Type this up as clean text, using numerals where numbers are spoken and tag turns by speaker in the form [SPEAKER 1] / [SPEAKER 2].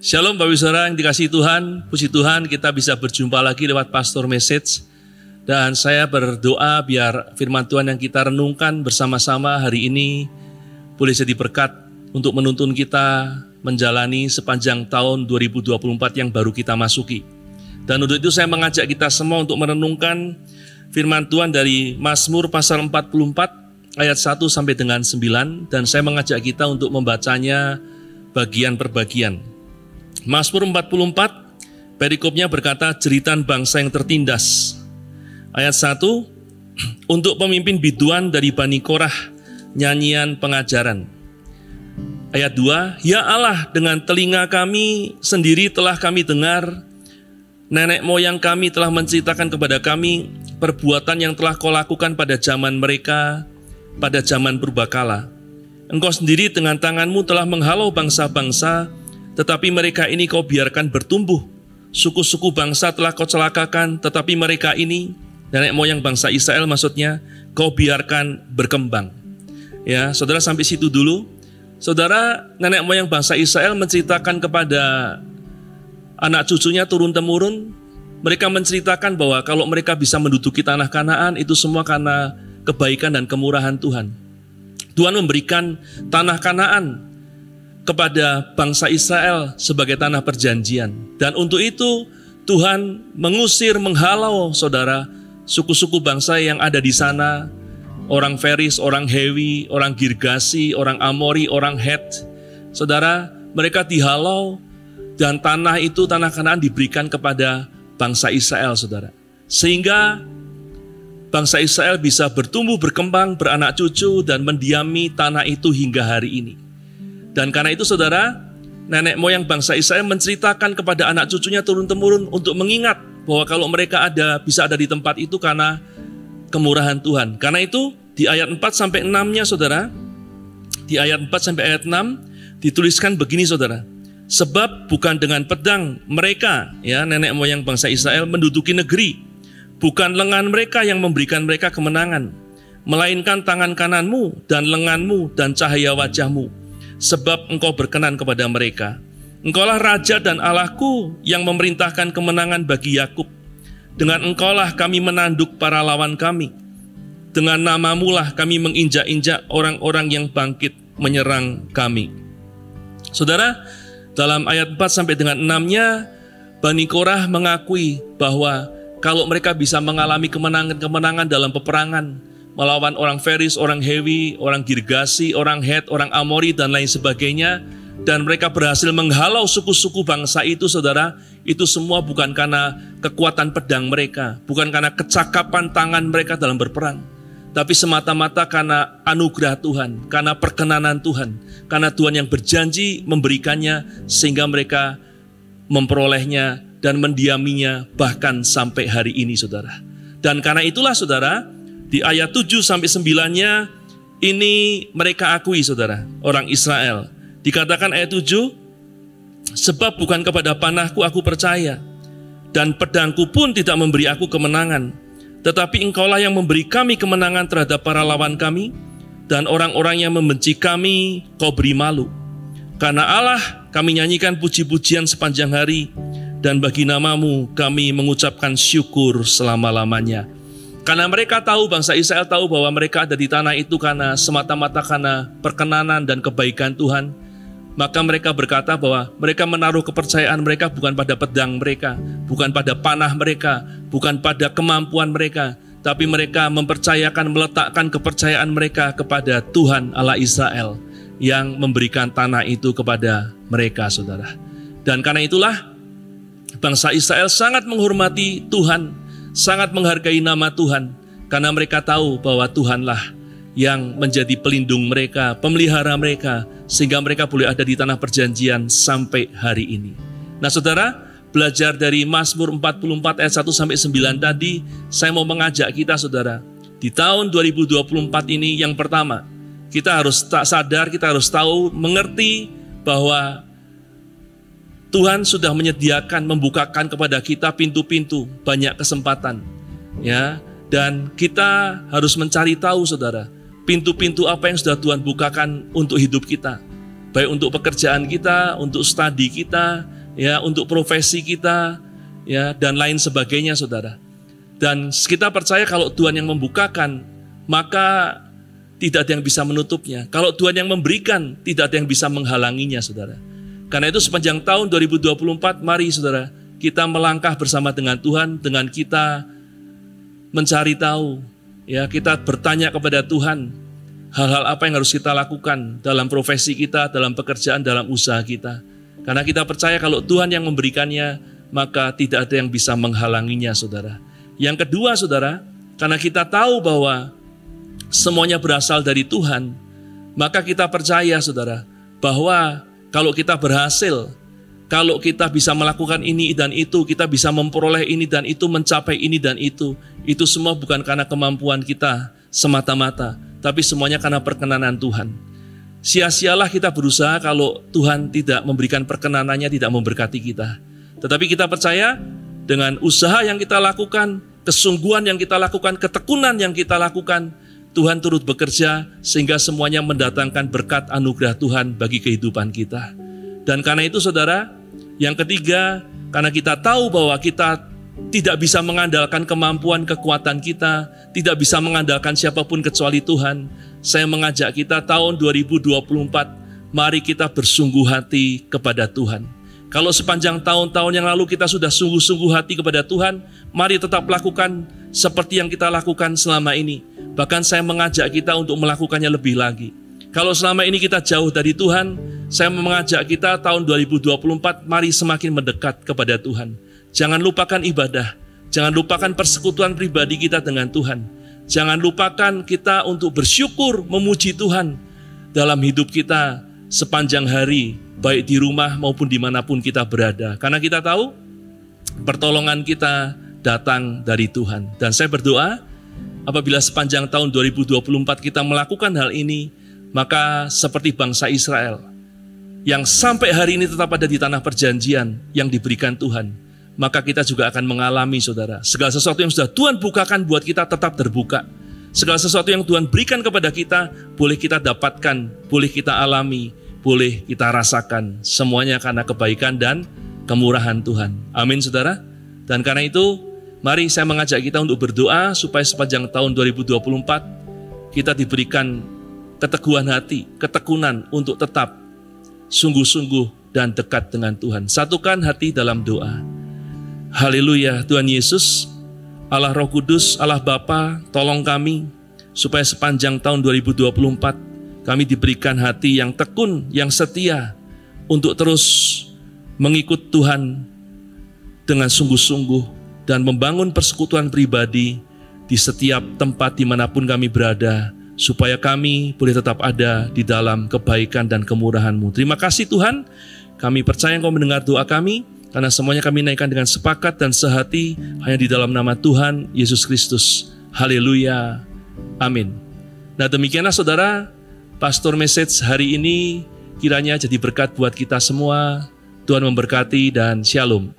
[SPEAKER 1] Shalom Bapak Saudara yang dikasihi Tuhan, puji Tuhan kita bisa berjumpa lagi lewat Pastor Message. Dan saya berdoa biar firman Tuhan yang kita renungkan bersama-sama hari ini boleh jadi berkat untuk menuntun kita menjalani sepanjang tahun 2024 yang baru kita masuki. Dan untuk itu saya mengajak kita semua untuk merenungkan firman Tuhan dari Mazmur pasal 44 ayat 1 sampai dengan 9. Dan saya mengajak kita untuk membacanya bagian per bagian. Mazmur 44, perikopnya berkata, jeritan bangsa yang tertindas. Ayat 1, untuk pemimpin biduan dari Bani Korah, nyanyian pengajaran. Ayat 2, ya Allah, dengan telinga kami sendiri telah kami dengar, nenek moyang kami telah menceritakan kepada kami, perbuatan yang telah kau lakukan pada zaman mereka, pada zaman purbakala. Engkau sendiri dengan tanganmu telah menghalau bangsa-bangsa, tetapi mereka ini kau biarkan bertumbuh. Suku-suku bangsa telah kau celakakan, tetapi mereka ini, nenek moyang bangsa Israel maksudnya, kau biarkan berkembang. Ya, saudara sampai situ dulu. Saudara, nenek moyang bangsa Israel menceritakan kepada anak cucunya turun-temurun. Mereka menceritakan bahwa kalau mereka bisa menduduki tanah Kanaan, itu semua karena kebaikan dan kemurahan Tuhan. Tuhan memberikan tanah Kanaan kepada bangsa Israel sebagai tanah perjanjian. Dan untuk itu Tuhan mengusir, menghalau saudara, suku-suku bangsa yang ada di sana. Orang Feris, orang Hewi, orang Girgasi, orang Amori, orang Het. Saudara, mereka dihalau dan tanah itu, tanah Kanaan diberikan kepada bangsa Israel, saudara. Sehingga bangsa Israel bisa bertumbuh, berkembang, beranak cucu, dan mendiami tanah itu hingga hari ini. Dan karena itu saudara, nenek moyang bangsa Israel menceritakan kepada anak cucunya turun-temurun untuk mengingat bahwa kalau mereka bisa ada di tempat itu karena kemurahan Tuhan. Karena itu di ayat 4 sampai 6-nya saudara, di ayat 4 sampai ayat 6 dituliskan begini saudara. Sebab bukan dengan pedang mereka, ya nenek moyang bangsa Israel menduduki negeri, bukan lengan mereka yang memberikan mereka kemenangan, melainkan tangan kananmu dan lenganmu dan cahaya wajahmu. Sebab engkau berkenan kepada mereka. Engkaulah Raja dan Allahku yang memerintahkan kemenangan bagi Yakub. Dengan engkaulah kami menanduk para lawan kami. Dengan namamulah kami menginjak-injak orang-orang yang bangkit menyerang kami. Saudara, dalam ayat 4 sampai dengan 6-nya, Bani Korah mengakui bahwa kalau mereka bisa mengalami kemenangan-kemenangan dalam peperangan, melawan orang Feris, orang Hewi, orang Girgasi, orang Het, orang Amori, dan lain sebagainya. Dan mereka berhasil menghalau suku-suku bangsa itu, saudara. Itu semua bukan karena kekuatan pedang mereka, bukan karena kecakapan tangan mereka dalam berperang, tapi semata-mata karena anugerah Tuhan, karena perkenanan Tuhan, karena Tuhan yang berjanji memberikannya, sehingga mereka memperolehnya dan mendiaminya bahkan sampai hari ini, saudara. Dan karena itulah, saudara, di ayat 7 sampai 9-nya ini mereka akui saudara, orang Israel. Dikatakan ayat 7, sebab bukan kepada panahku aku percaya, dan pedangku pun tidak memberi aku kemenangan, tetapi engkaulah yang memberi kami kemenangan terhadap para lawan kami, dan orang-orang yang membenci kami kau beri malu. Karena Allah kami nyanyikan puji-pujian sepanjang hari, dan bagi namamu kami mengucapkan syukur selama-lamanya. Karena mereka tahu, bangsa Israel tahu bahwa mereka ada di tanah itu karena semata-mata karena perkenanan dan kebaikan Tuhan. Maka mereka berkata bahwa mereka menaruh kepercayaan mereka bukan pada pedang mereka, bukan pada panah mereka, bukan pada kemampuan mereka, tapi mereka mempercayakan, meletakkan kepercayaan mereka kepada Tuhan Allah Israel yang memberikan tanah itu kepada mereka, saudara. Dan karena itulah bangsa Israel sangat menghormati Tuhan, sangat menghargai nama Tuhan, karena mereka tahu bahwa Tuhanlah yang menjadi pelindung mereka, pemelihara mereka, sehingga mereka boleh ada di tanah perjanjian sampai hari ini. Nah saudara, belajar dari Mazmur 44 ayat 1 sampai 9 tadi, saya mau mengajak kita saudara, di tahun 2024 ini yang pertama, kita harus tak sadar, kita harus tahu, mengerti bahwa Tuhan sudah menyediakan, membukakan kepada kita pintu-pintu, banyak kesempatan, ya. Dan kita harus mencari tahu, saudara, pintu-pintu apa yang sudah Tuhan bukakan untuk hidup kita. baik untuk pekerjaan kita, untuk studi kita, ya, untuk profesi kita, ya, dan lain sebagainya, saudara. Dan kita percaya kalau Tuhan yang membukakan, maka tidak ada yang bisa menutupnya. Kalau Tuhan yang memberikan, tidak ada yang bisa menghalanginya, saudara. Karena itu sepanjang tahun 2024, mari saudara, kita melangkah bersama dengan Tuhan, dengan kita mencari tahu, ya, kita bertanya kepada Tuhan, hal-hal apa yang harus kita lakukan dalam profesi kita, dalam pekerjaan, dalam usaha kita. Karena kita percaya kalau Tuhan yang memberikannya, maka tidak ada yang bisa menghalanginya, saudara. Yang kedua, saudara, karena kita tahu bahwa semuanya berasal dari Tuhan, maka kita percaya, saudara, bahwa kalau kita berhasil, kalau kita bisa melakukan ini dan itu, kita bisa memperoleh ini dan itu, mencapai ini dan itu semua bukan karena kemampuan kita semata-mata, tapi semuanya karena perkenanan Tuhan. Sia-sialah kita berusaha kalau Tuhan tidak memberikan perkenanannya, tidak memberkati kita. Tetapi kita percaya dengan usaha yang kita lakukan, kesungguhan yang kita lakukan, ketekunan yang kita lakukan, Tuhan turut bekerja sehingga semuanya mendatangkan berkat anugerah Tuhan bagi kehidupan kita. Dan karena itu, saudara, yang ketiga, karena kita tahu bahwa kita tidak bisa mengandalkan kemampuan kekuatan kita, tidak bisa mengandalkan siapapun kecuali Tuhan, saya mengajak kita tahun 2024, mari kita bersungguh hati kepada Tuhan. Kalau sepanjang tahun-tahun yang lalu kita sudah sungguh-sungguh hati kepada Tuhan, mari tetap lakukan seperti yang kita lakukan selama ini. Bahkan saya mengajak kita untuk melakukannya lebih lagi. Kalau selama ini kita jauh dari Tuhan, saya mengajak kita tahun 2024, mari semakin mendekat kepada Tuhan. Jangan lupakan ibadah, jangan lupakan persekutuan pribadi kita dengan Tuhan. Jangan lupakan kita untuk bersyukur, memuji Tuhan dalam hidup kita sepanjang hari, baik di rumah maupun dimanapun kita berada. Karena kita tahu pertolongan kita datang dari Tuhan. Dan saya berdoa, apabila sepanjang tahun 2024 kita melakukan hal ini, maka seperti bangsa Israel yang sampai hari ini tetap ada di tanah perjanjian yang diberikan Tuhan, maka kita juga akan mengalami, saudara, segala sesuatu yang sudah Tuhan bukakan buat kita tetap terbuka. Segala sesuatu yang Tuhan berikan kepada kita, boleh kita dapatkan, boleh kita alami, boleh kita rasakan. Semuanya karena kebaikan dan kemurahan Tuhan. Amin, saudara. Dan karena itu, mari saya mengajak kita untuk berdoa supaya sepanjang tahun 2024 kita diberikan keteguhan hati, ketekunan untuk tetap sungguh-sungguh dan dekat dengan Tuhan. Satukan hati dalam doa. Haleluya, Tuhan Yesus, Allah Roh Kudus, Allah Bapa, tolong kami supaya sepanjang tahun 2024 kami diberikan hati yang tekun, yang setia untuk terus mengikut Tuhan dengan sungguh-sungguh dan membangun persekutuan pribadi di setiap tempat dimanapun kami berada, supaya kami boleh tetap ada di dalam kebaikan dan kemurahan-Mu. Terima kasih Tuhan, kami percaya Engkau mendengar doa kami, karena semuanya kami naikkan dengan sepakat dan sehati hanya di dalam nama Tuhan Yesus Kristus. Haleluya, amin. Nah, demikianlah saudara, Pastor Message hari ini kiranya jadi berkat buat kita semua. Tuhan memberkati dan shalom.